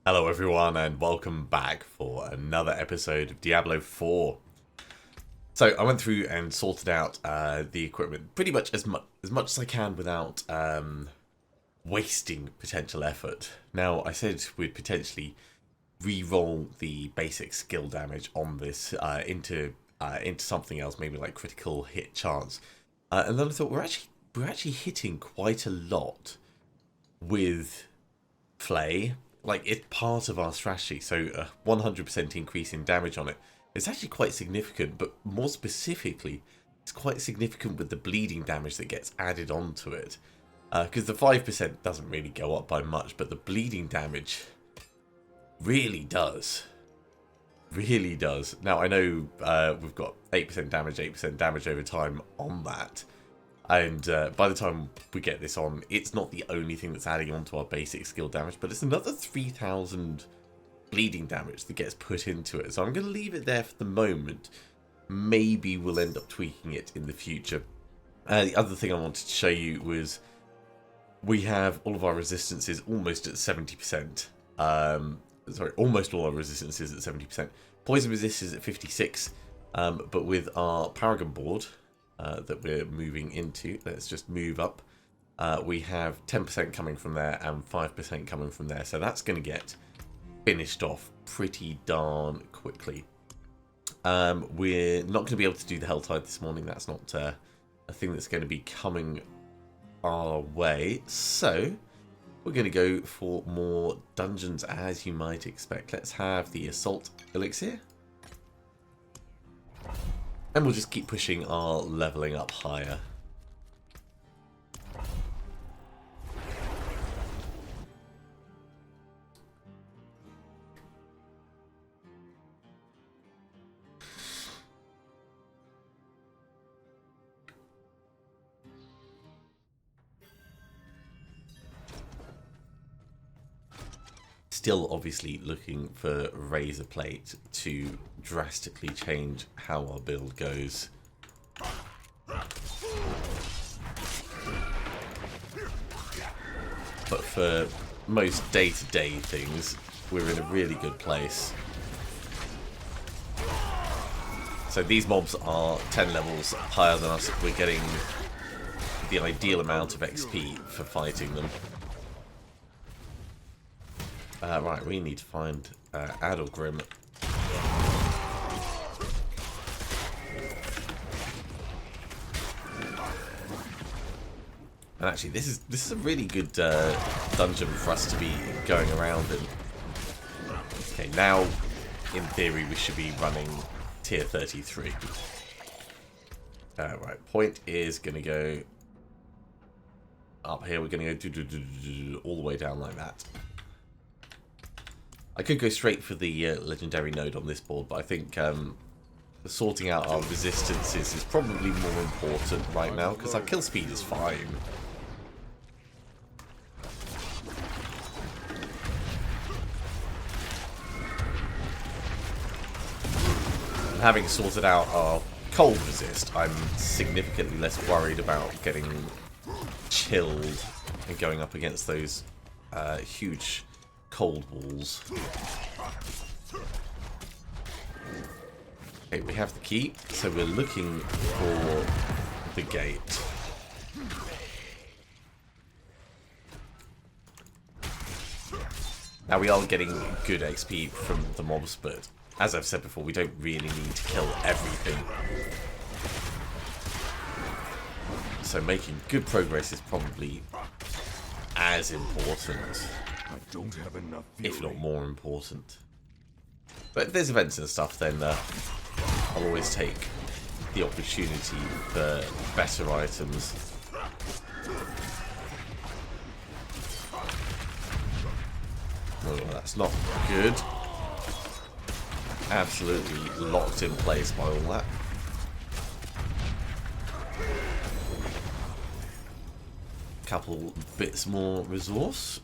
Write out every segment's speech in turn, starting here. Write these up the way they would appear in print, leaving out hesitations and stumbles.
Hello everyone and welcome back for another episode of Diablo 4. So I went through and sorted out the equipment pretty much as much as I can without wasting potential effort. Now I said we'd potentially re-roll the basic skill damage on this into something else, maybe like critical hit chance. And then I thought we're actually hitting quite a lot with Flay. Like, it's part of our strategy, so a 100% increase in damage on it. It's actually quite significant, but more specifically, it's quite significant with the bleeding damage that gets added onto it. Because the 5% doesn't really go up by much, but the bleeding damage really does. Really does. Now, I know we've got 8% damage over time on that. And by the time we get this on, it's not the only thing that's adding on to our basic skill damage, but it's another 3,000 bleeding damage that gets put into it. So I'm going to leave it there for the moment. Maybe we'll end up tweaking it in the future. The other thing I wanted to show you was we have all of our resistances almost at 70%. Sorry, almost all our resistances at 70%. Poison resist is at 56%, but with our Paragon board that we're moving into, let's just move up. We have 10% coming from there and 5% coming from there, so that's going to get finished off pretty darn quickly. We're not going to be able to do the Helltide this morning. That's not a thing that's going to be coming our way, so we're going to go for more dungeons as you might expect. Let's have the Assault Elixir. And we'll just keep pushing our leveling up higher. Still obviously looking for Razor Plate to drastically change how our build goes. But for most day-to-day things, we're in a really good place. So these mobs are 10 levels higher than us. We're getting the ideal amount of XP for fighting them. Right, we need to find Adelgrim. And actually, this is a really good dungeon for us to be going around in. Okay, now in theory we should be running tier 33. Right, point is going to go up here. We're going to go all the way down like that. I could go straight for the legendary node on this board, but I think sorting out our resistances is probably more important right now, because our kill speed is fine. And having sorted out our cold resist, I'm significantly less worried about getting chilled and going up against those huge cold walls. Okay, we have the key, so we're looking for the gate. Now we are getting good XP from the mobs, but as I've said before, we don't really need to kill everything. So making good progress is probably as important, I don't have enough if not more important. But if there's events and stuff, then I'll always take the opportunity for better items. Oh, that's not good. Absolutely locked in place by all that. Couple bits more resource.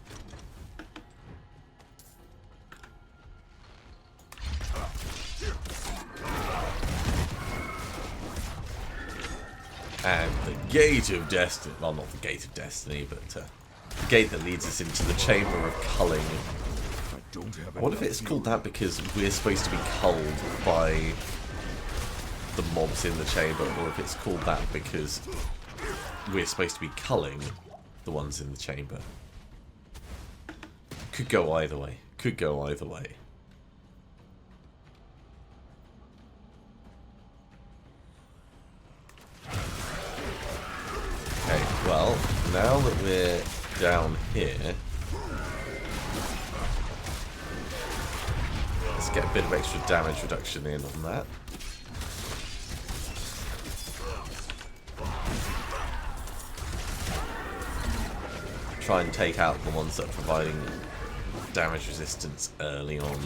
And the Gate of Destiny, well, not the Gate of Destiny, but the gate that leads us into the Chamber of Culling. I What if it's called that because we're supposed to be culled by the mobs in the chamber, or if it's called that because we're supposed to be culling the ones in the chamber? Could go either way. Could go either way. Okay, well, now that we're down here, let's get a bit of extra damage reduction in on that. Try and take out the ones that are providing damage resistance early on.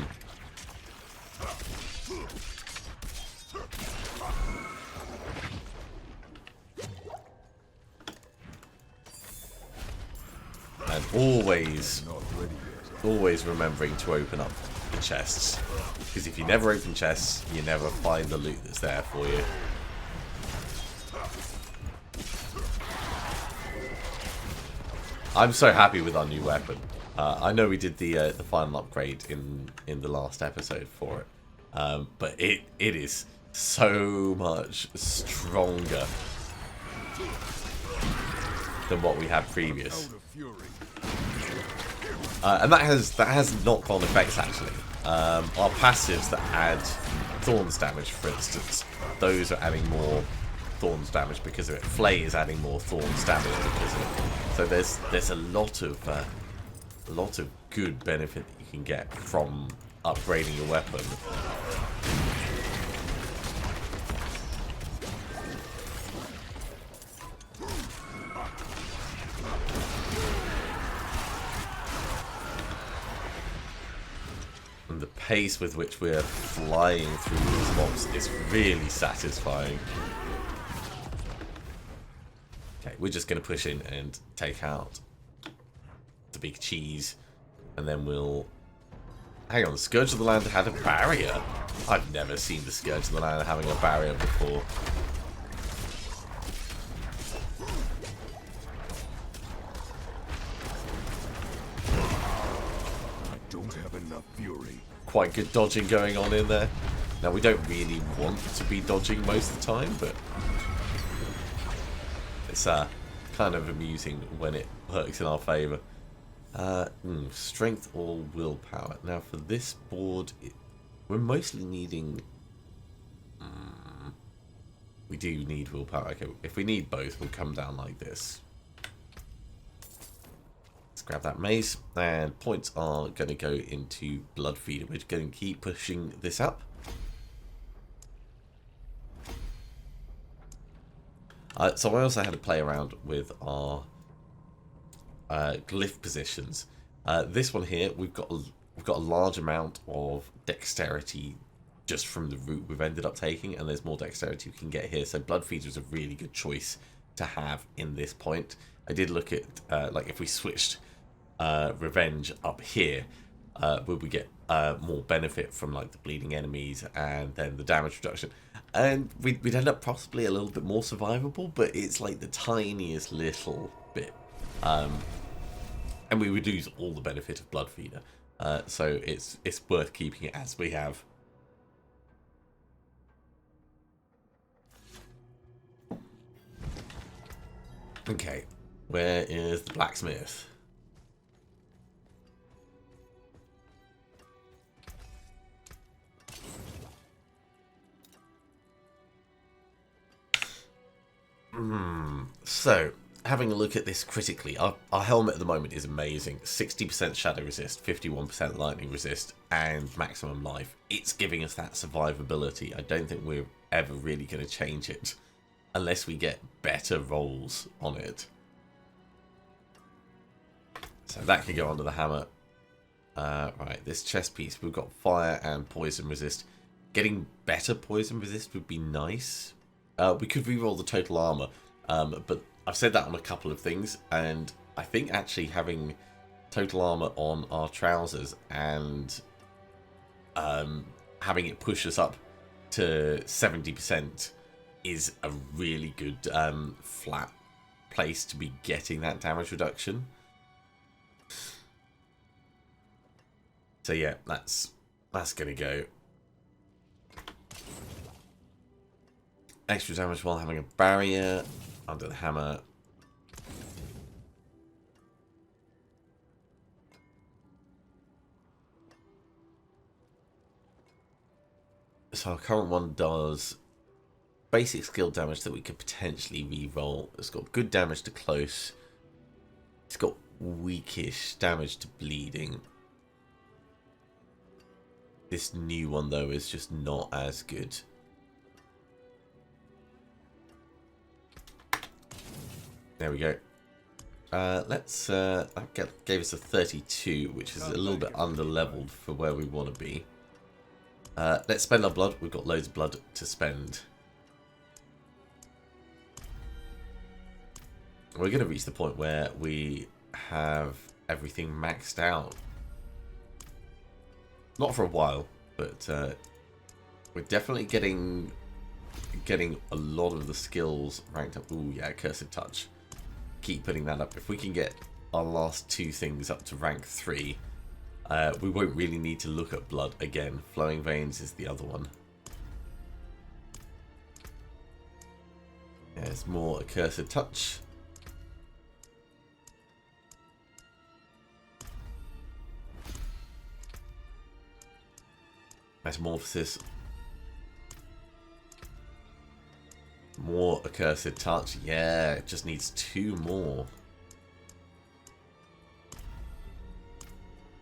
And always remembering to open up the chests. Because if you never open chests, you never find the loot that's there for you. I'm so happy with our new weapon. I know we did the final upgrade in the last episode for it, but it is so much stronger than what we had previous. And that has knock-on effects actually. Our passives that add Thorns damage, for instance, those are adding more Thorns damage because of it. Flay is adding more Thorns damage because of it. So there's a lot of good benefit that you can get from upgrading your weapon. And the pace with which we're flying through these mobs is really satisfying. Okay, we're just going to push in and take out the big cheese, and then we'll... Hang on, the Scourge of the Land had a barrier? I've never seen the Scourge of the Land having a barrier before. I don't have enough fury. Quite good dodging going on in there. Now, we don't really want to be dodging most of the time, but it's kind of amusing when it works in our favour. Strength or willpower. Now, for this board, we're mostly needing... we do need willpower. Okay, if we need both, we'll come down like this. Let's grab that mace, and points are going to go into Blood Feeder. We're going to keep pushing this up. So I also had to play around with our glyph positions. This one here, we've got a large amount of dexterity just from the route we've ended up taking, and there's more dexterity we can get here. So Blood Feeder is a really good choice to have in this point. I did look at like if we switched Revenge up here, would we get more benefit from like the bleeding enemies and then the damage reduction, and we'd end up possibly a little bit more survivable, but it's like the tiniest little bit, and we would lose all the benefit of Blood Feeder, so it's worth keeping it as we have. Okay, where is the blacksmith? So, having a look at this critically, our helmet at the moment is amazing. 60% shadow resist, 51% lightning resist, and maximum life. It's giving us that survivability. I don't think we're ever really going to change it unless we get better rolls on it. So that can go under the hammer. Right, this chest piece, we've got fire and poison resist. Getting better poison resist would be nice. We could reroll the total armor, but I've said that on a couple of things, and I think actually having total armor on our trousers and having it push us up to 70% is a really good flat place to be getting that damage reduction. So yeah, that's gonna go. Extra damage while having a barrier under the hammer. So our current one does basic skill damage that we could potentially re-roll. It's got good damage to close. It's got weakish damage to bleeding. This new one though is just not as good. There we go. That gave us a 32, which is a little bit under-leveled for where we want to be. Let's spend our blood. We've got loads of blood to spend. We're going to reach the point where we have everything maxed out. Not for a while, but we're definitely getting a lot of the skills ranked up. Ooh, yeah, Cursed Touch. Keep putting that up. If we can get our last two things up to rank 3, we won't really need to look at blood again. Flowing Veins is the other one. There's more Accursed Touch. Metamorphosis. More Accursed Touch. Yeah, it just needs 2 more.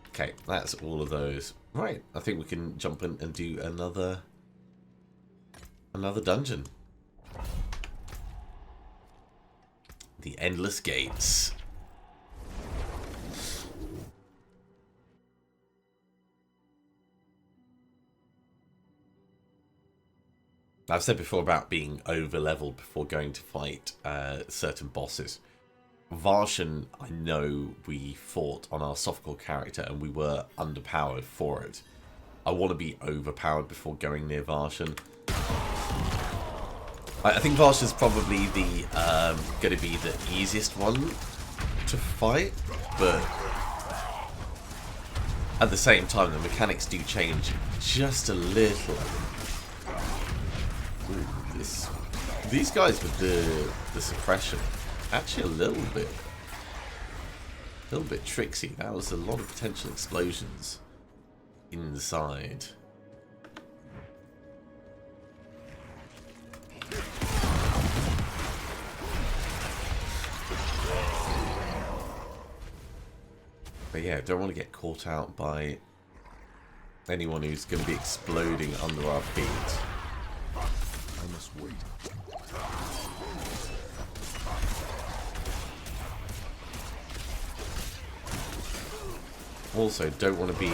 Okay, that's all of those. Right, I think we can jump in and do another dungeon. The Endless Gates. I've said before about being over-leveled before going to fight certain bosses. Varshan, I know we fought on our softcore character and we were underpowered for it. I want to be overpowered before going near Varshan. I think Varshan's probably the going to be the easiest one to fight, but at the same time the mechanics do change just a little. Ooh, these guys with the suppression, actually a little bit tricksy. That was a lot of potential explosions inside. But yeah, don't want to get caught out by anyone who's going to be exploding under our feet. I must wait. Also, don't want to be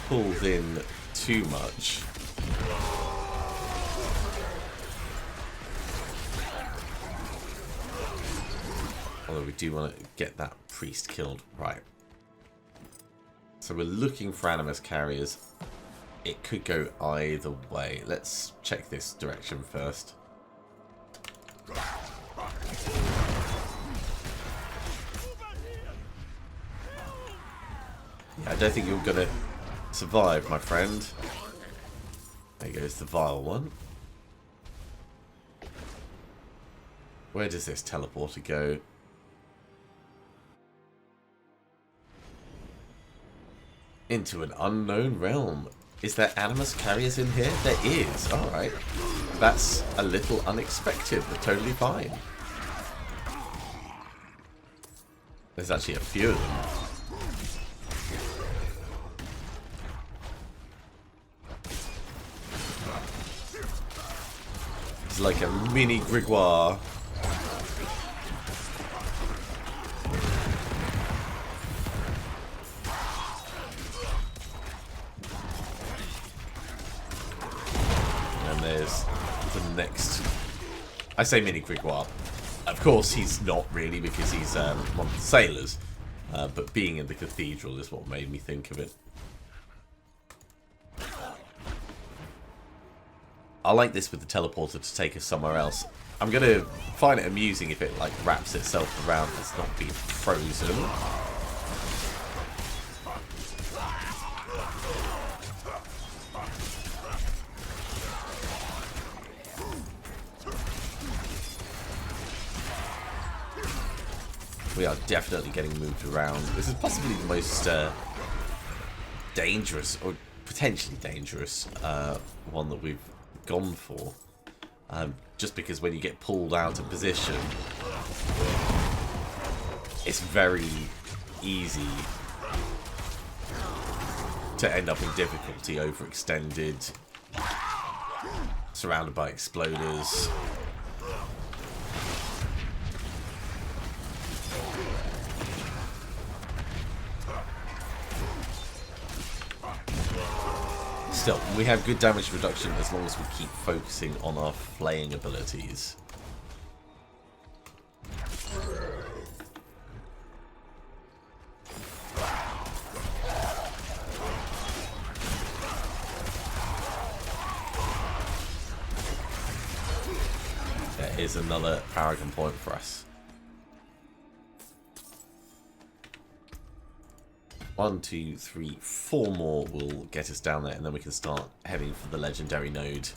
pulled in too much. Although we do want to get that priest killed. Right. So we're looking for animus carriers. It could go either way. Let's check this direction first. Yeah, I don't think you're going to survive, my friend. There goes the vile one. Where does this teleporter go? Into an unknown realm. Is there animus carriers in here? There is. Alright. That's a little unexpected, but totally fine. There's actually a few of them. It's like a mini Grimoire. There's the next. I say mini Grimoire. Of course, he's not really because he's one of the sailors. But being in the cathedral is what made me think of it. I like this with the teleporter to take us somewhere else. I'm going to find it amusing if it like wraps itself around. It's not being frozen. We are definitely getting moved around. This is possibly the most dangerous, or potentially dangerous, one that we've gone for. Just because when you get pulled out of position, it's very easy to end up in difficulty, overextended, surrounded by exploders. Still, we have good damage reduction as long as we keep focusing on our flaying abilities. There is another Paragon point for us. 1, 2, 3, 4 more will get us down there, and then we can start heading for the legendary node.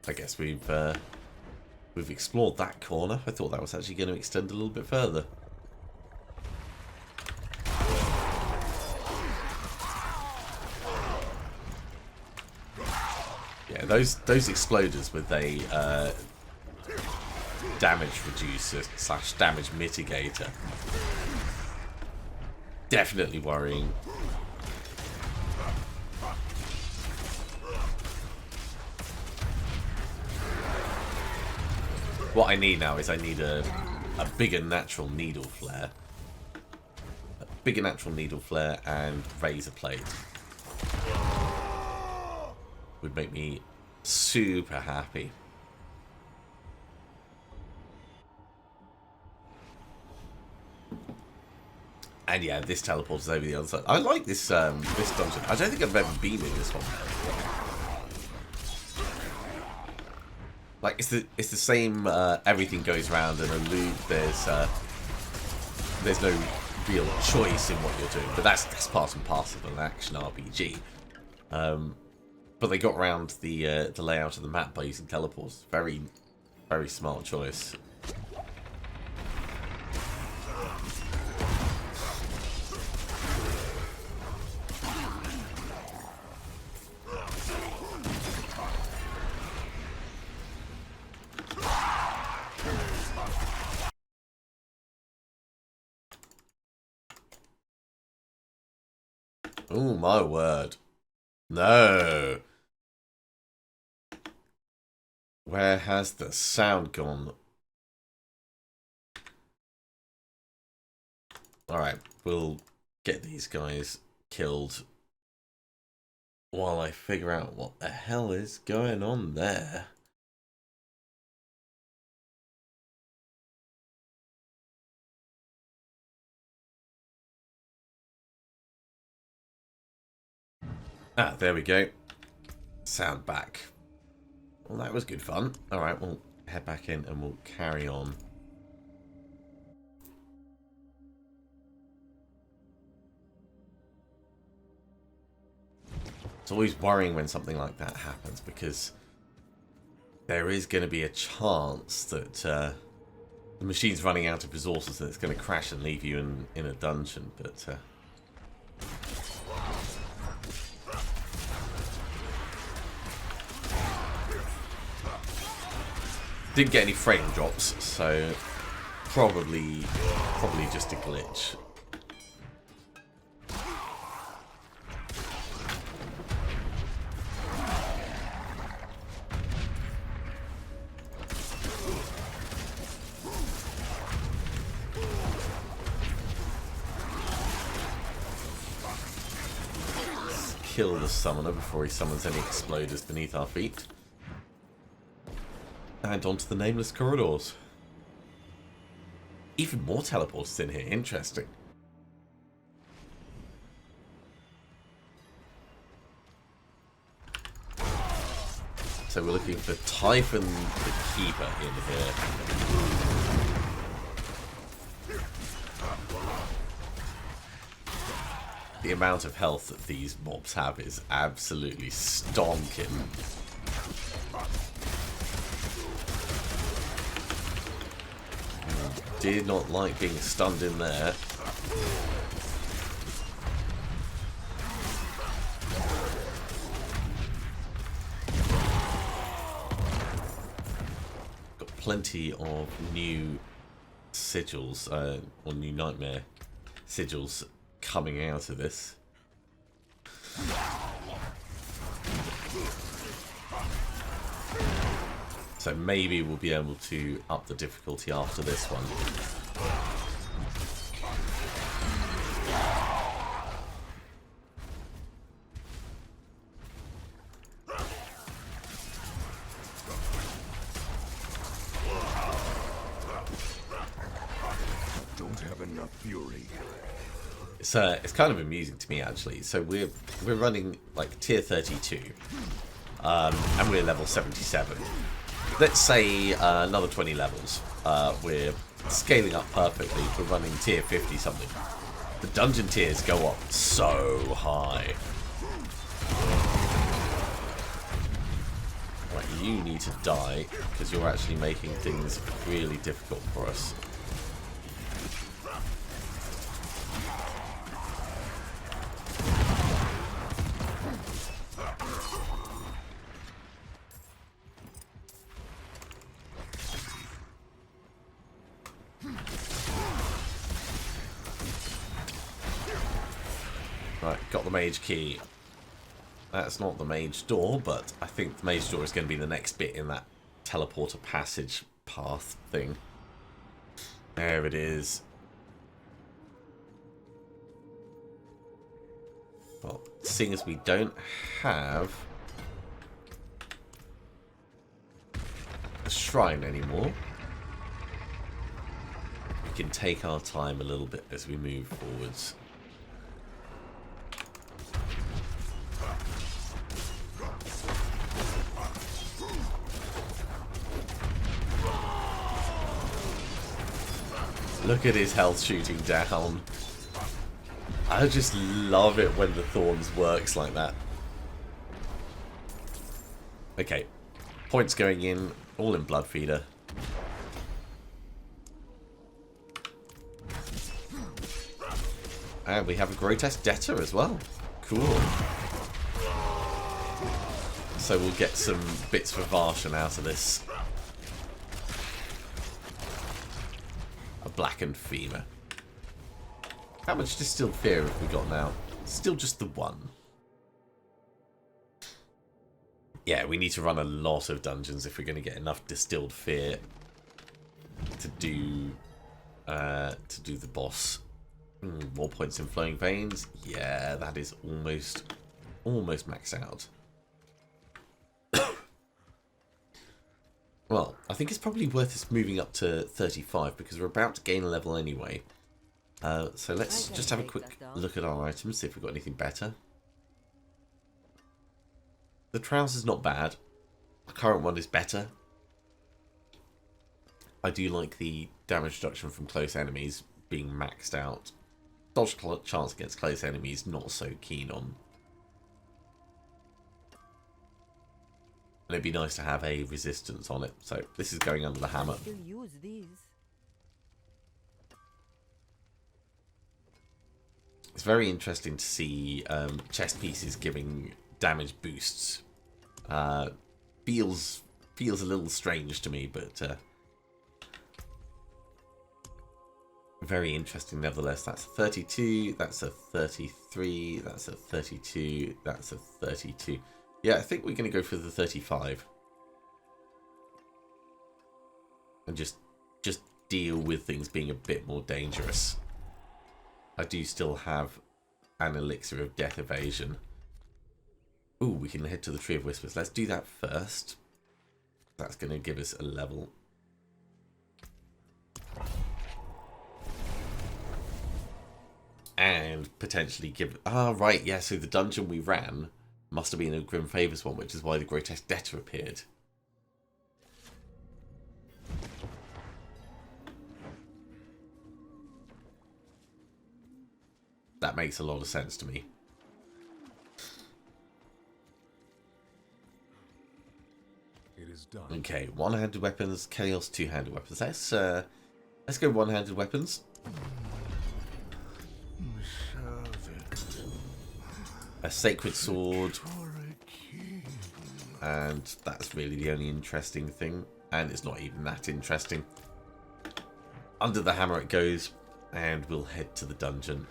I guess we've explored that corner. I thought that was actually going to extend a little bit further. Yeah, those exploders with a damage reducer / damage mitigator, definitely worrying. What I need now is I need a bigger natural needle flare. A bigger natural needle flare and razor plate would make me super happy. And yeah, this teleports over the other side. I like this this dungeon. I don't think I've ever been in this one. Like it's the same. Everything goes around in a loop. There's no real choice in what you're doing, but that's part and parcel of an action RPG. But they got around the layout of the map by using teleports. Very, very smart choice. Oh my word. No. Where has the sound gone? Alright, we'll get these guys killed while I figure out what the hell is going on there. Ah, there we go. Sound back. Well, that was good fun. Alright, we'll head back in and we'll carry on. It's always worrying when something like that happens, because there is going to be a chance that the machine's running out of resources and it's going to crash and leave you in a dungeon, but... Didn't get any frame drops, so probably just a glitch. Let's kill the summoner before he summons any exploders beneath our feet. And onto the nameless corridors. Even more teleporters in here. Interesting. So we're looking for Typhon the Keeper in here. The amount of health that these mobs have is absolutely stonking. Did not like being stunned in there. Got plenty of new sigils, or new nightmare sigils coming out of this. So maybe we'll be able to up the difficulty after this one. Don't have enough fury. It's kind of amusing to me actually. So we're running like tier 32, and we're level 77. Let's say another 20 levels. We're scaling up perfectly. We're running tier 50 something. The dungeon tiers go up so high. Right, you need to die because you're actually making things really difficult for us. Right, got the mage key. That's not the mage door, but I think the mage door is going to be the next bit in that teleporter passage path thing. There it is. Well, seeing as we don't have a shrine anymore, we can take our time a little bit as we move forwards. Look at his health shooting down. I just love it when the Thorns works like that. Okay. Points going in, all in Blood Feeder. And we have a grotesque debtor as well. Cool. So we'll get some bits for Varshan out of this. A blackened femur. How much distilled fear have we got now? Still just the one. Yeah, we need to run a lot of dungeons if we're going to get enough distilled fear to do the boss. More points in flowing veins. Yeah, that is almost maxed out. Well, I think it's probably worth us moving up to 35 because we're about to gain a level anyway. So let's just have a quick look at our items, see if we've got anything better. The trouser's not bad. Our current one is better. I do like the damage reduction from close enemies being maxed out. Dodge chance against close enemies, not so keen on. And it'd be nice to have a resistance on it. So this is going under the hammer. It's very interesting to see chest pieces giving damage boosts. Feels a little strange to me, but very interesting nevertheless. That's a 32, that's a 33, that's a 32, that's a 32. Yeah, I think we're going to go for the 35. And just deal with things being a bit more dangerous. I do still have an elixir of death evasion. Ooh, we can head to the Tree of Whispers. Let's do that first. That's going to give us a level. And potentially give... Ah, right, yeah, so the dungeon we ran must have been a Grim Favours one, which is why the Grotesque Debtor appeared. That makes a lot of sense to me. It is done. Okay, one-handed weapons, chaos, two-handed weapons. Let's go one-handed weapons. A sacred sword. And that's really the only interesting thing. And it's not even that interesting. Under the hammer it goes. And we'll head to the dungeon.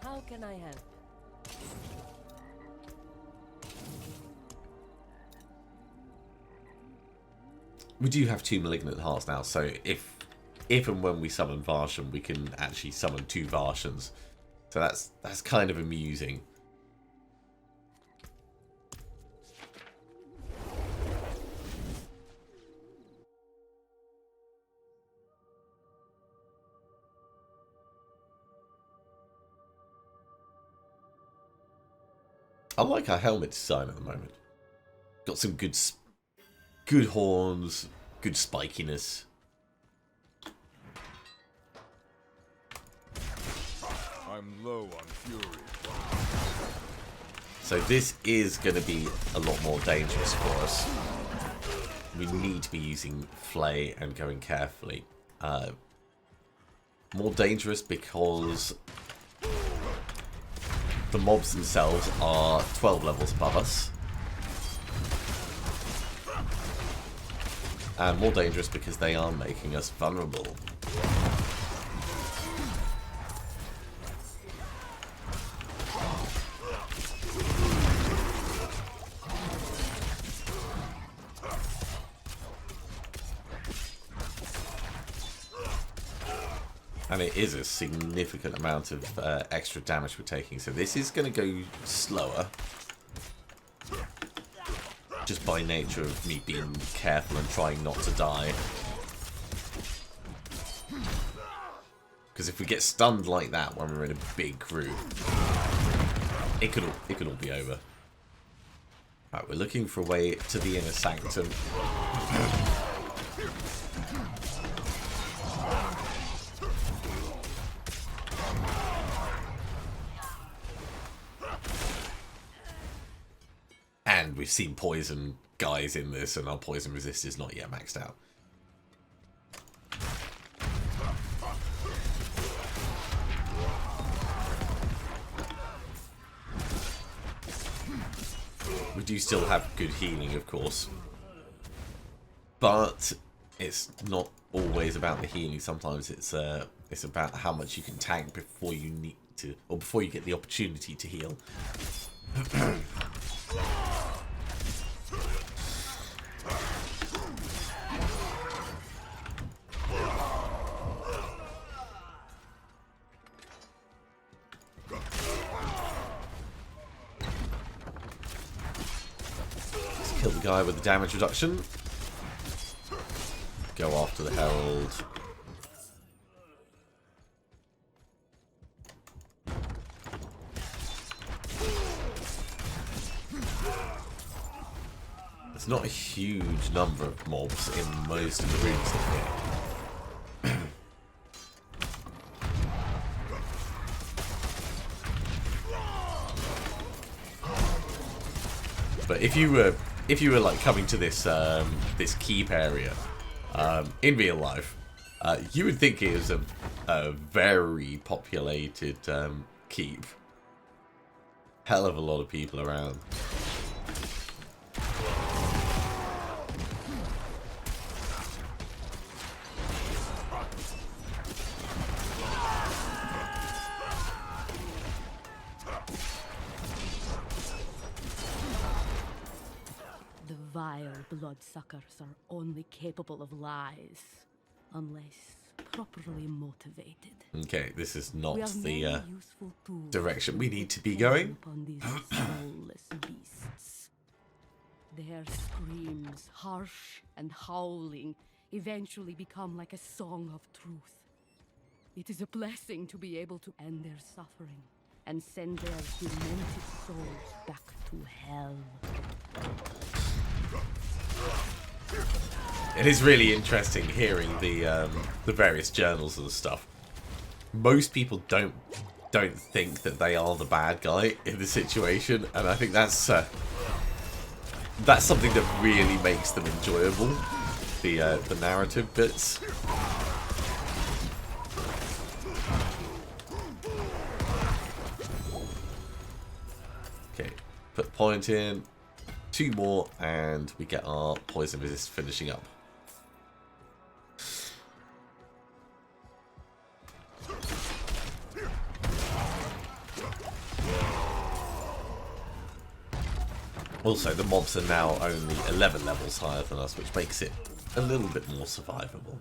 How can I help? We do have 2 malignant hearts now, so if and when we summon Varshan, we can actually summon 2 Varshans. So that's kind of amusing. I like our helmet design at the moment. Got some good horns, good spikiness. I'm low on fury. So this is going to be a lot more dangerous for us. We need to be using Flay and going carefully. More dangerous because the mobs themselves are 12 levels above us. And more dangerous because they are making us vulnerable. And it is a significant amount of extra damage we're taking. So this is going to go slower. Just by nature of me being careful and trying not to die. Because if we get stunned like that when we're in a big group, it could all be over. Right, we're looking for a way to the inner sanctum. And we've seen poison guys in this, and our poison resist is not yet maxed out. We do still have good healing, of course. But it's not always about the healing. Sometimes it's about how much you can tank before you need to, or before you get the opportunity to heal. Kill the guy with the damage reduction. Go after the Herald. There's not a huge number of mobs in most of the rooms in here. But if you were like coming to this this keep area in real life, you would think it is a very populated keep. Hell of a lot of people around. Vile bloodsuckers are only capable of lies, unless properly motivated. Okay, this is not We have the many useful tools direction we need to be to going. upon these soulless beasts. Their screams, harsh and howling, eventually become like a song of truth. It is a blessing to be able to end their suffering and send their demented souls back to hell. It is really interesting hearing the various journals and stuff. Most people don't think that they are the bad guy in the situation, and I think that's something that really makes them enjoyable. The narrative bits. Okay, put point in. 2 more, and we get our poison resist finishing up. Also, the mobs are now only 11 levels higher than us, which makes it a little bit more survivable.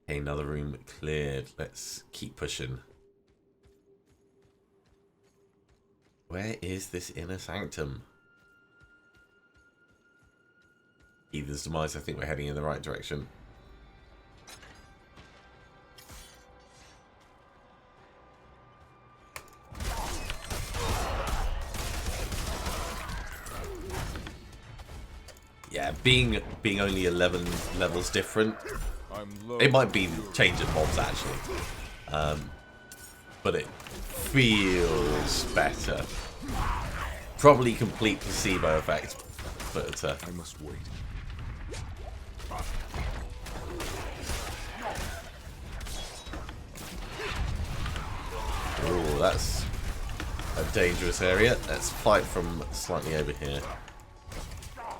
Okay, another room cleared. Let's keep pushing. Where is this inner sanctum? Ethan's demise, I think we're heading in the right direction. Yeah, being only 11 levels different, it might be changing mobs actually. But it feels better. Probably complete placebo effect, but I must wait. Oh, that's a dangerous area. Let's fight from slightly over here.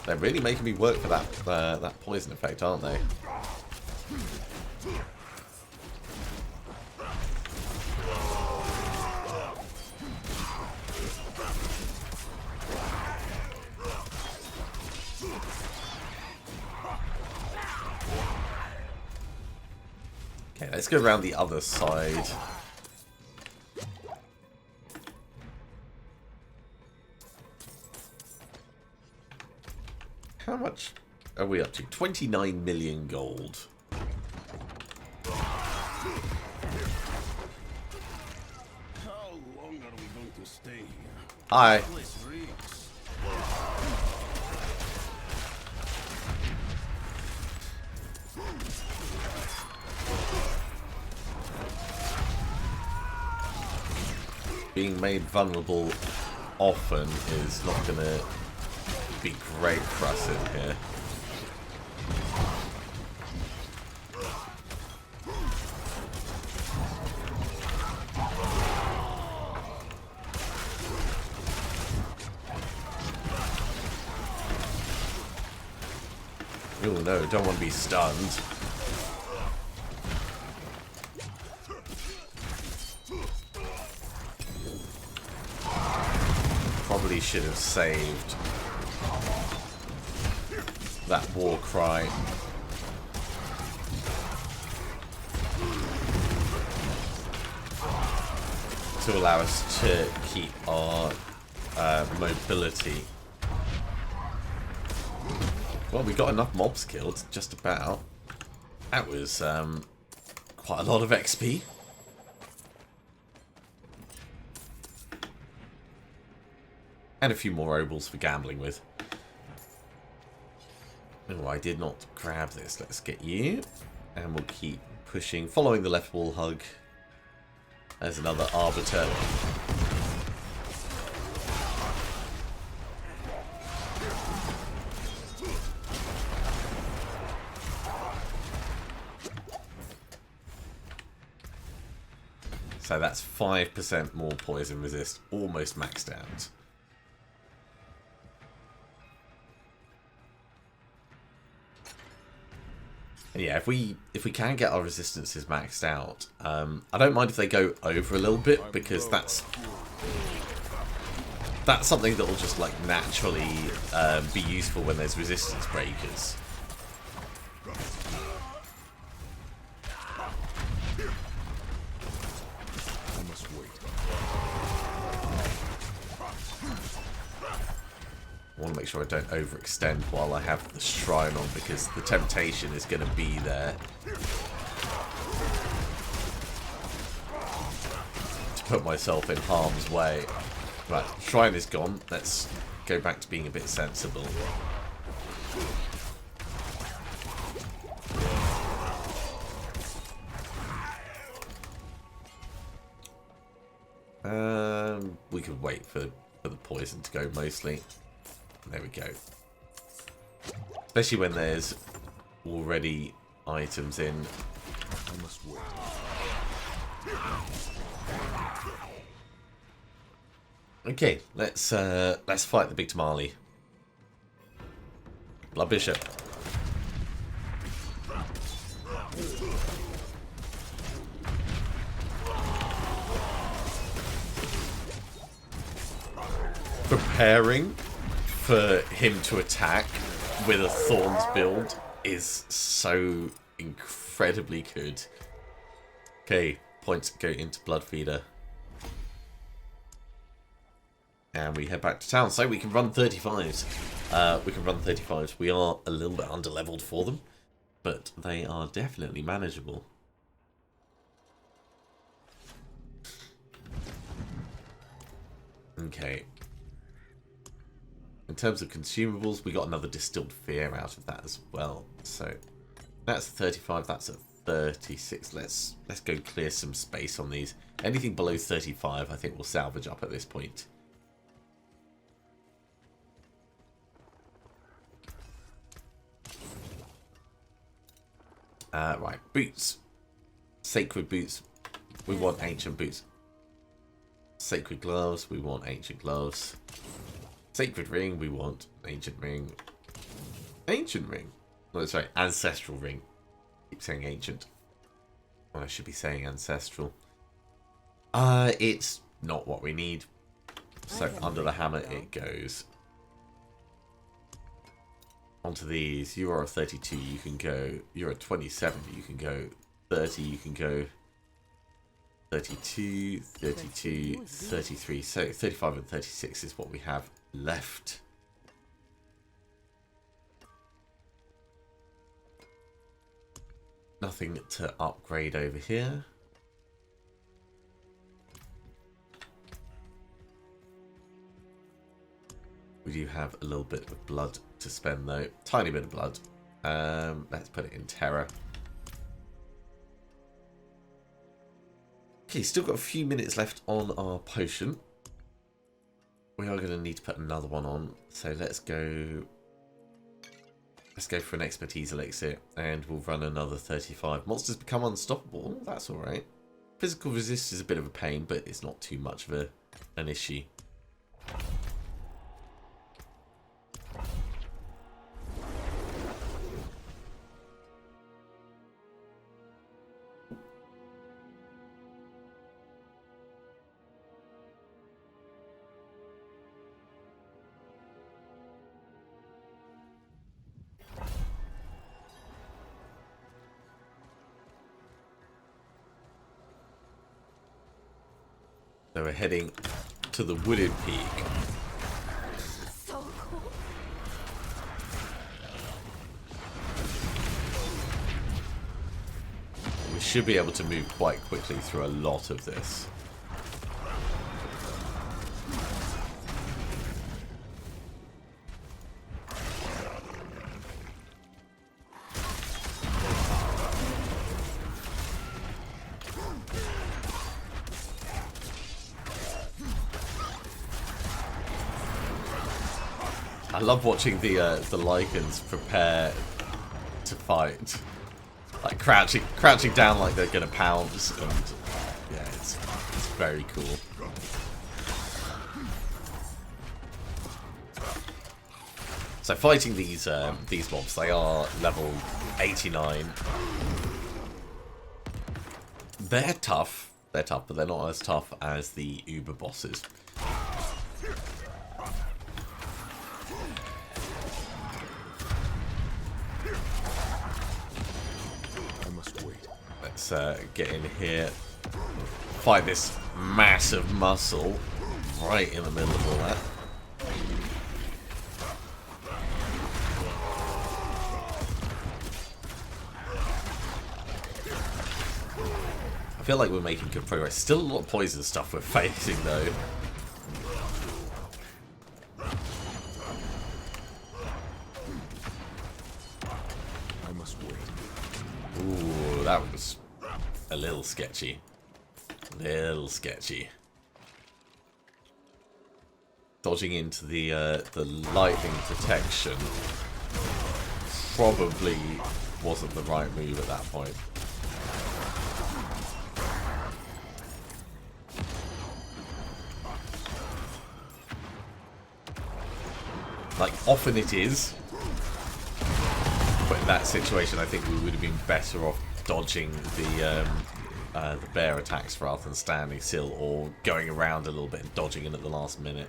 They're really making me work for that poison effect, aren't they? Okay, let's go around the other side. How much are we up to? 29 million gold. How long are we going to stay here? Hi. This reeks. Being made vulnerable often is not going to be great for us in here. Oh no, don't want to be stunned. Probably should have saved that war cry. To allow us to keep our mobility. Well, we got enough mobs killed, just about. That was quite a lot of XP. And a few more obols for gambling with. Oh, I did not grab this. Let's get you. And we'll keep pushing. Following the left wall hug. There's another Arbiter. So that's 5% more poison resist. Almost maxed out. Yeah, if we can get our resistances maxed out, I don't mind if they go over a little bit, because that's something that will just like naturally be useful when there's resistance breakers. I must wait. I want to make sure I don't overextend while I have the shrine on, because the temptation is going to be there to put myself in harm's way. Right, shrine is gone. Let's go back to being a bit sensible. We could wait for the poison to go mostly. There we go. Especially when there's already items in. I must wait. Okay, let's fight the big tamale. Blood Bishop. Preparing for him to attack with a Thorns build is so incredibly good. Okay, points go into Blood Feeder. And we head back to town. So we can run 35s. We are a little bit under-leveled for them, but they are definitely manageable. Okay. In terms of consumables, we got another distilled fear out of that as well. So that's a 35, that's a 36. Let's go clear some space on these. Anything below 35, I think we'll salvage up at this point. Right, boots. Sacred boots. We want ancient boots. Sacred gloves. We want ancient gloves. Sacred ring. We want ancient ring. Ancient ring. No, sorry, ancestral ring. Keep saying ancient. Well, I should be saying ancestral. It's not what we need. So under the hammer it goes. Onto these. You are a 32, you can go. You're a 27, you can go. 30, you can go. 32, 32, 33. So 35 and 36 is what we have left. Nothing to upgrade over here. We do have a little bit of blood to spend though. Tiny bit of blood. Let's put it in terror. Okay, still got a few minutes left on our potion. We are going to need to put another one on. So let's go for an expertise elixir and we'll run another 35. Monsters become unstoppable. Oh, that's alright. Physical resist is a bit of a pain, but it's not too much of an issue. So we're heading to the wooded peak. So cool. We should be able to move quite quickly through a lot of this. I love watching the lichens prepare to fight, like crouching down like they're gonna pounce, and yeah, it's very cool. So fighting these mobs, they are level 89. They're tough, but they're not as tough as the Uber bosses. Let's get in here, fight this massive muscle right in the middle of all that. feel like we're making good progress. Still a lot of poison stuff we're facing, though. I must wait. Ooh, that was a little sketchy. Little sketchy. Dodging into the lightning protection probably wasn't the right move at that point. Like, often it is. But in that situation, I think we would have been better off dodging the bear attacks rather than standing still or going around a little bit and dodging in at the last minute.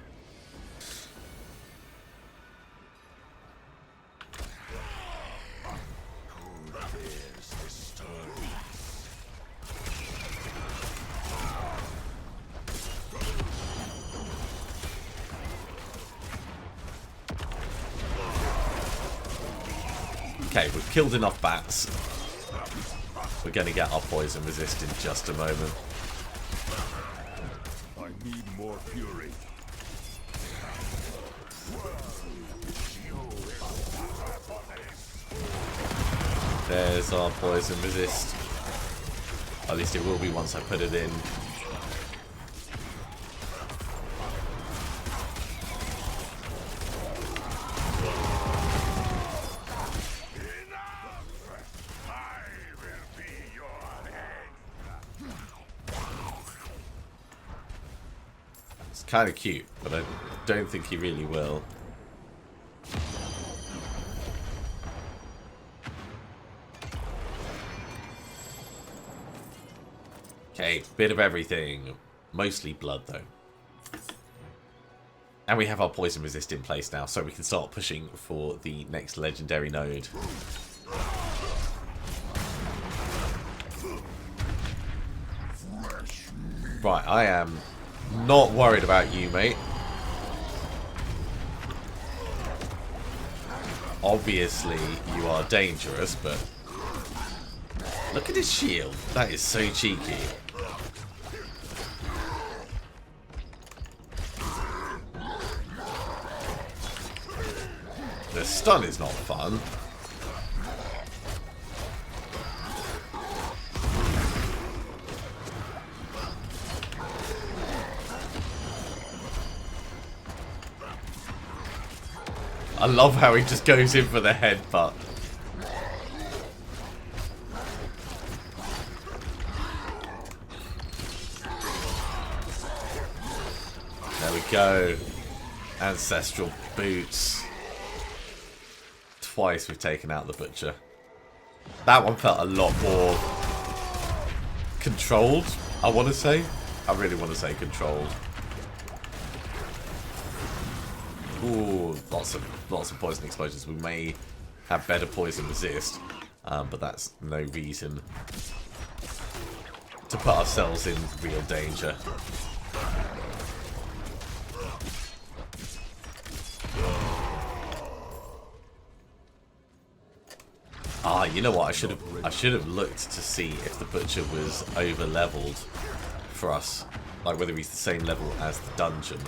Okay, we've killed enough bats. We're going to get our poison resist in just a moment. I need more fury. There's our poison resist. At least it will be once I put it in. Kind of cute, but I don't think he really will. Okay, bit of everything. Mostly blood, though. And we have our poison resist in place now, so we can start pushing for the next legendary node. Right, I am not worried about you, mate. Obviously, you are dangerous, but look at his shield. That is so cheeky. The stun is not fun. I love how he just goes in for the headbutt. There we go. Ancestral boots. Twice we've taken out the butcher. That one felt a lot more controlled, I want to say. I really want to say controlled. Ooh, lots of poison explosions. We may have better poison resist, but that's no reason to put ourselves in real danger. Ah, you know what? I should have looked to see if the butcher was over leveled for us, like whether he's the same level as the dungeon.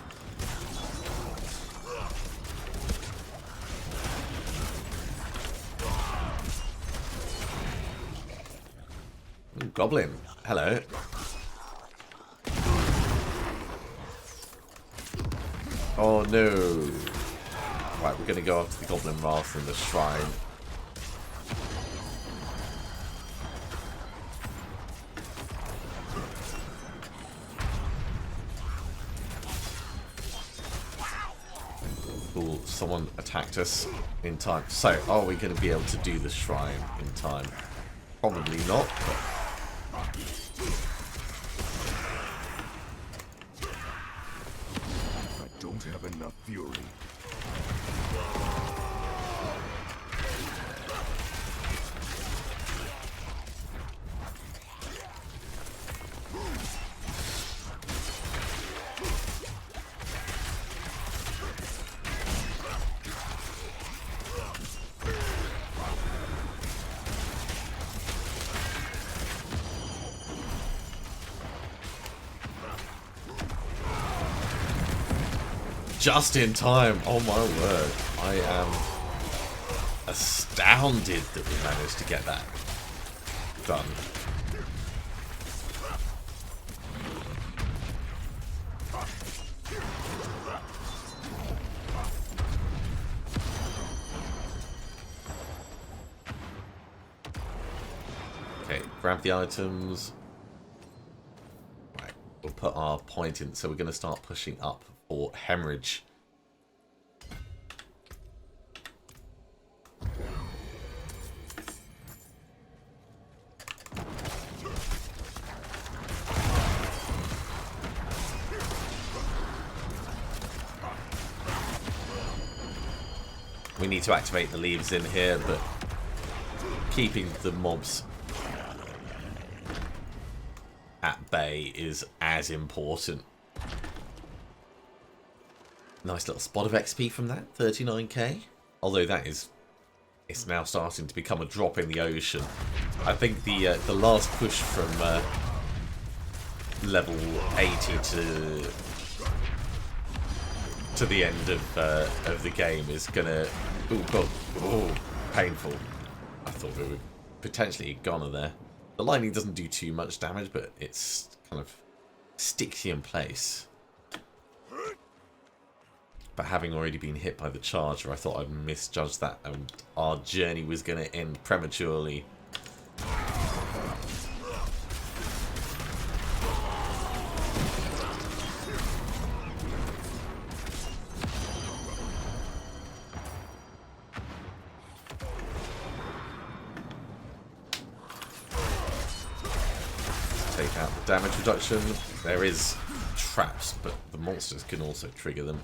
Ooh, goblin, hello. Oh no! Right, we're gonna go after the goblin rather than the shrine. Cool, someone attacked us in time. So, are we going to be able to do the shrine in time? Probably not, but... I don't have enough fury. just in time. Oh my word. I am astounded that we managed to get that done. Okay, grab the items. Right, we'll put our point in. So we're going to start pushing up for hemorrhage. We need to activate the leaves in here, but keeping the mobs at bay is as important. Nice little spot of XP from that, 39k. Although that is, it's now starting to become a drop in the ocean. I think the last push from level 80 to the end of the game is gonna. Oh god! Oh, painful. I thought we were potentially goner there. The lightning doesn't do too much damage, but it's kind of sticks you in place. But having already been hit by the charger, I thought I'd misjudged that, and our journey was going to end prematurely. Take out the damage reduction. There is traps, but the monsters can also trigger them.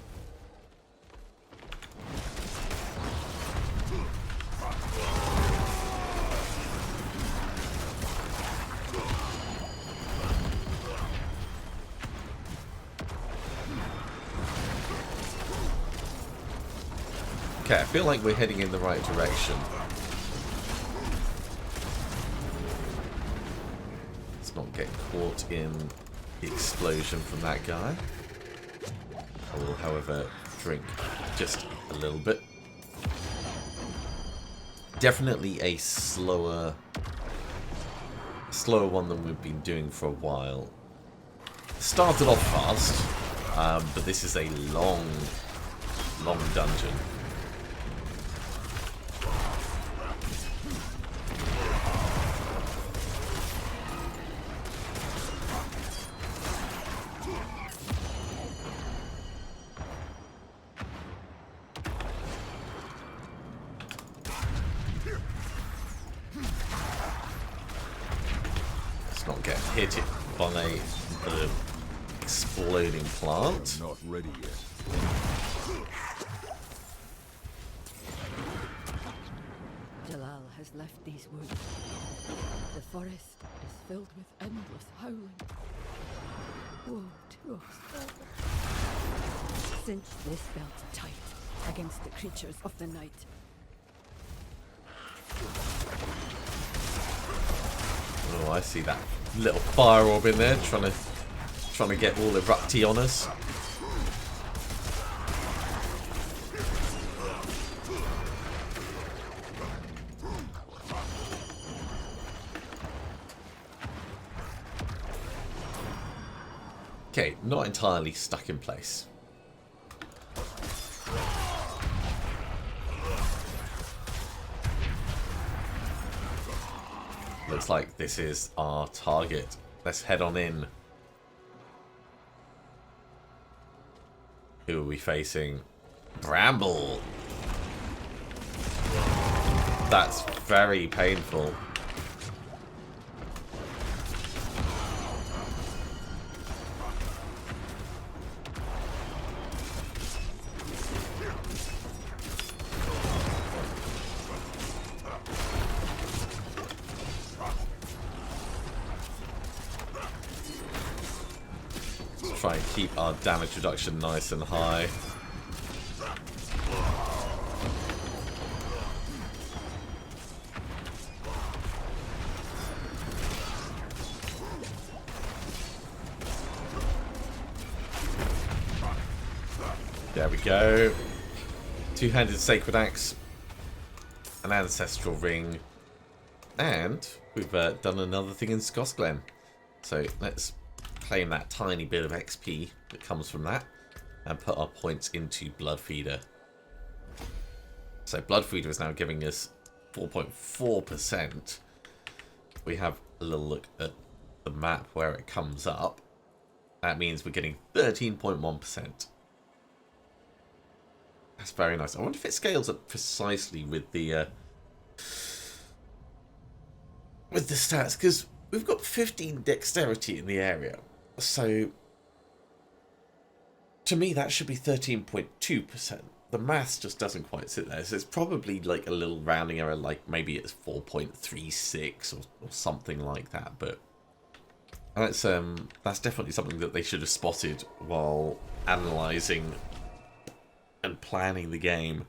Okay, I feel like we're heading in the right direction. Let's not get caught in the explosion from that guy. I will, however, drink just a little bit. Definitely a slower one than we've been doing for a while. Started off fast, but this is a long dungeon. Not get hit by the exploding plant. Not ready yet. Jalal has left these woods. The forest is filled with endless howling. Woe to us all. Cinch this belt tight against the creatures of the night. Oh, I see that little fire orb in there, trying to get all erupty on us. Okay, not entirely stuck in place. Looks like this is our target. Let's head on in. Who are we facing? Bramble. That's very painful. Try and keep our damage reduction nice and high. There we go. Two-handed sacred axe, an ancestral ring, and we've done another thing in Skosglen. So let's claim that tiny bit of XP that comes from that and put our points into Bloodfeeder. So Bloodfeeder is now giving us 4.4%. We have a little look at the map where it comes up. That means we're getting 13.1%. That's very nice. I wonder if it scales up precisely with the stats, because we've got 15 dexterity in the area. So to me that should be 13.2%. The maths just doesn't quite sit there. So it's probably like a little rounding error, like maybe it's 4.36 or something like that. But that's definitely something that they should have spotted while analysing and planning the game.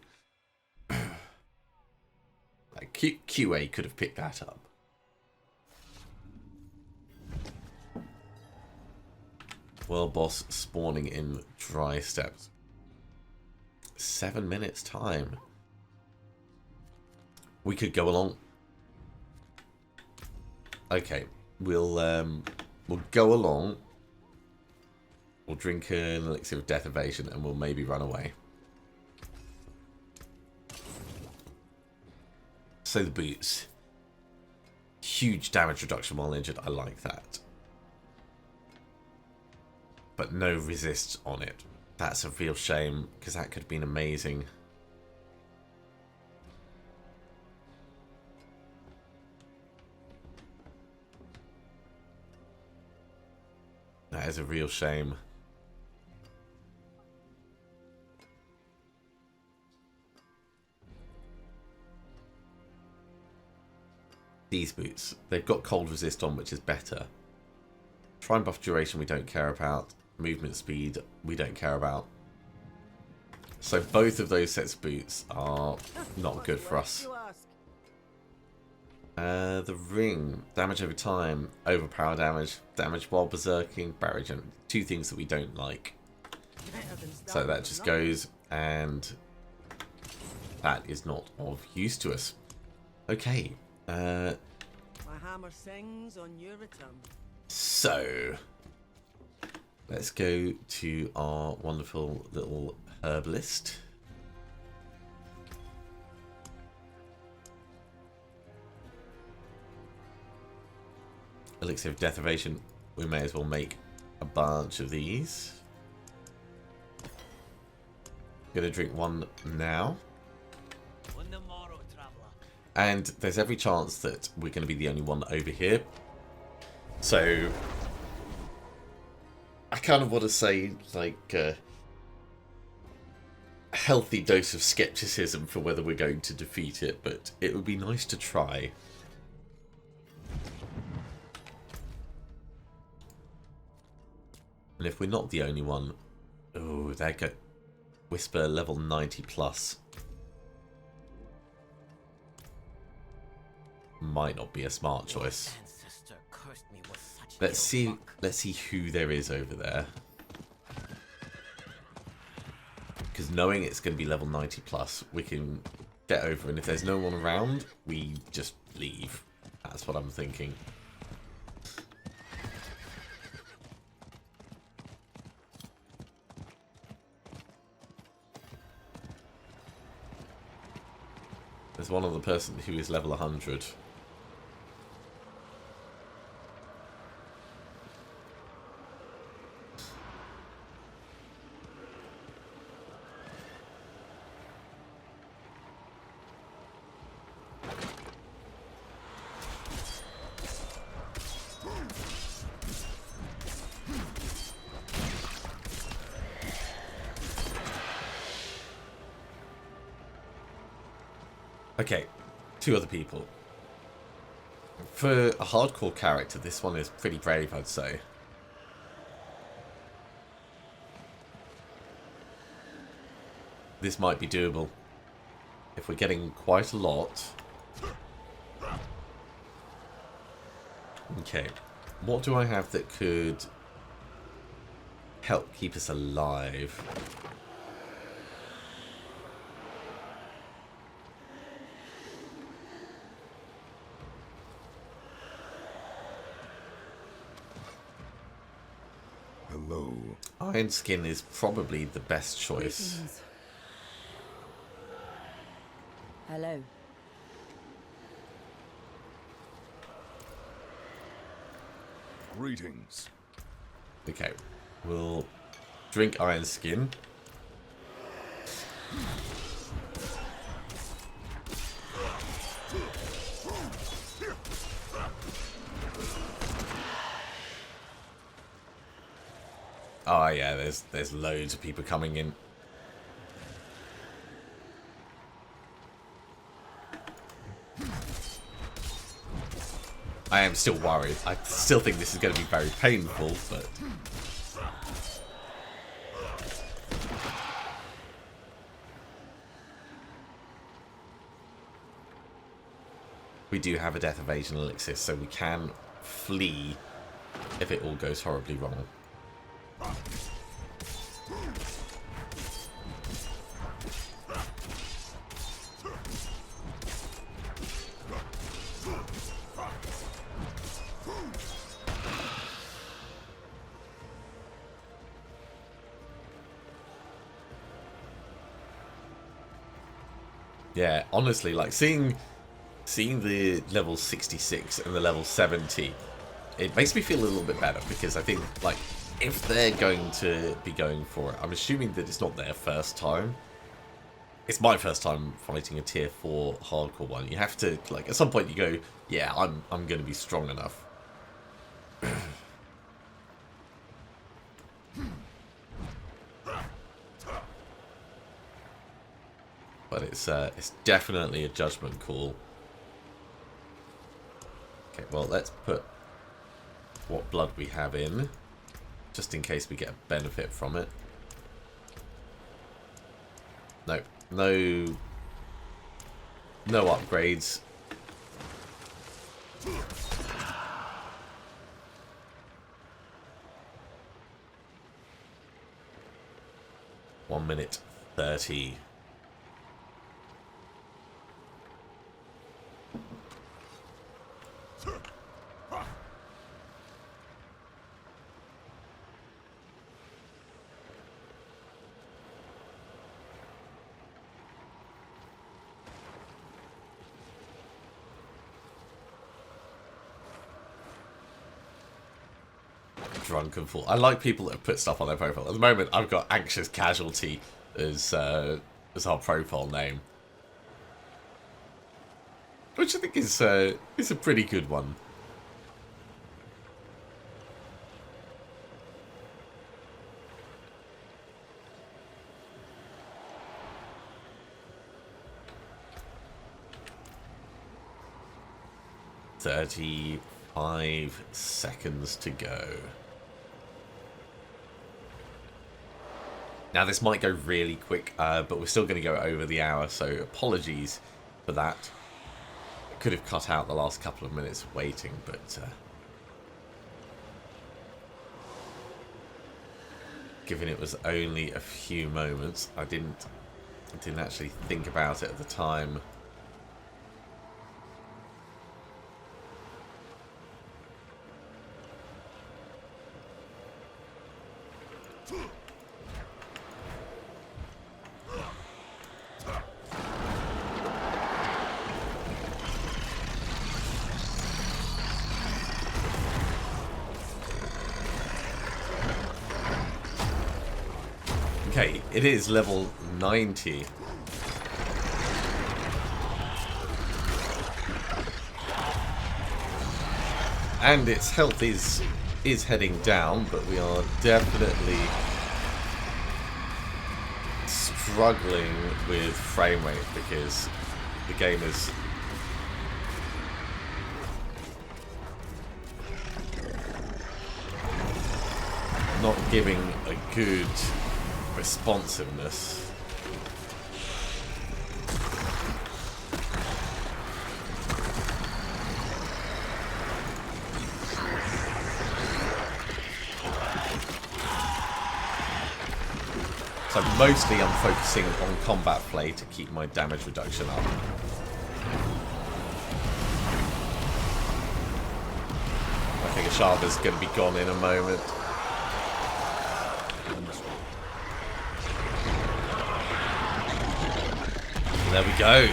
Like QA could have picked that up. World boss spawning in dry steppes. 7 minutes time. We could go along. Okay, we'll go along. We'll drink an elixir of death evasion and we'll maybe run away. So the boots. Huge damage reduction while injured. I like that. But no resist on it. That's a real shame, because that could have been amazing. That is a real shame. These boots, they've got cold resist on, which is better. Try and buff duration we don't care about. Movement speed we don't care about. So both of those sets of boots are not good for us. The ring, damage over time, overpower damage, damage while berserking, barrier jump. Two things that we don't like. So that just goes, and that is not of use to us. Okay. My hammer sings on your return. So let's go to our wonderful little herbalist. Elixir of death evasion. We may as well make a bunch of these. Gonna drink one now. And there's every chance that we're going to be the only one over here. So I kind of want to say, like, a healthy dose of skepticism for whether we're going to defeat it, but it would be nice to try. And if we're not the only one... Oh, there go. Whisper level 90 plus. Might not be a smart choice. Let's see who there is over there. Because knowing it's going to be level 90 plus, we can get over, and if there's no one around, we just leave. That's what I'm thinking. There's one other person who is level 100. Okay, two other people. For a hardcore character, this one is pretty brave, I'd say. This might be doable. If we're getting quite a lot. Okay, what do I have that could help keep us alive? Iron Skin is probably the best choice. Greetings. Hello. Greetings. Okay, we'll drink Iron Skin. Oh yeah, there's loads of people coming in. I am still worried. I still think this is going to be very painful, but we do have a death evasion elixir, so we can flee if it all goes horribly wrong. Yeah, honestly, like seeing the level 66 and the level 70, it makes me feel a little bit better, because I think, like, if they're going to be going for it, I'm assuming that it's not their first time. It's my first time fighting a tier 4 hardcore one. You have to, like, at some point you go, yeah, I'm going to be strong enough. But it's definitely a judgment call. Okay, well, let's put what blood we have in, just in case we get a benefit from it. Nope, no upgrades. One minute 30. Drunken fool. I like people that put stuff on their profile. At the moment, I've got Anxious Casualty as our profile name, which I think is a pretty good one. "35 seconds to go." Now this might go really quick, but we're still going to go over the hour, so apologies for that. I could have cut out the last couple of minutes of waiting, but given it was only a few moments, I didn't actually think about it at the time. Okay, it is level 90. And its health is heading down, but we are definitely struggling with frame rate because the game is not giving a good responsiveness. So mostly I'm focusing on combat play to keep my damage reduction up. I think Ashava's going to be gone in a moment. There we go.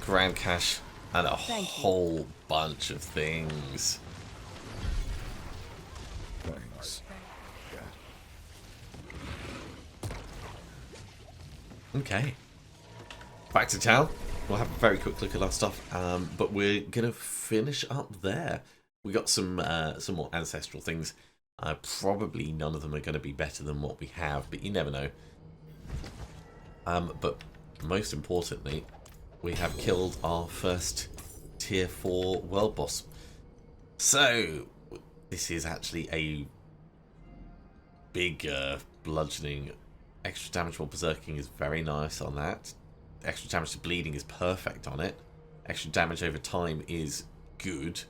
Grand cash and a whole bunch of things. Thanks. Okay. Back to town. We'll have a very quick look at our stuff, but we're gonna finish up there. We got some more ancestral things. Probably none of them are going to be better than what we have, but you never know. But most importantly, we have killed our first tier 4 world boss. So this is actually a big bludgeoning. Extra damage while berserking is very nice on that. Extra damage to bleeding is perfect on it. Extra damage over time is good.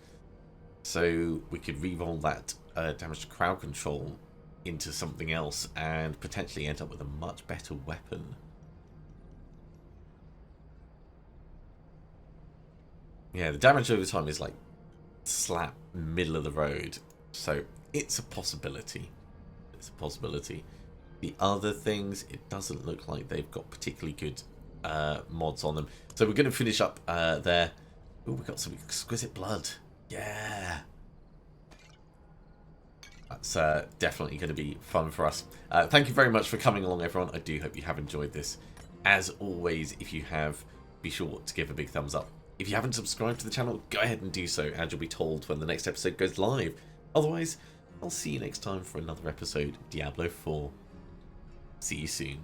So we could reroll that damage to crowd control into something else and potentially end up with a much better weapon. Yeah, the damage over time is like slap middle of the road. So it's a possibility. It's a possibility. The other things, it doesn't look like they've got particularly good mods on them. So we're going to finish up there. Oh, we got some exquisite blood. Yeah. That's definitely going to be fun for us. Thank you very much for coming along, everyone. I do hope you have enjoyed this. As always, if you have, be sure to give a big thumbs up. If you haven't subscribed to the channel, go ahead and do so, and you'll be told when the next episode goes live. Otherwise, I'll see you next time for another episode of Diablo 4. See you soon.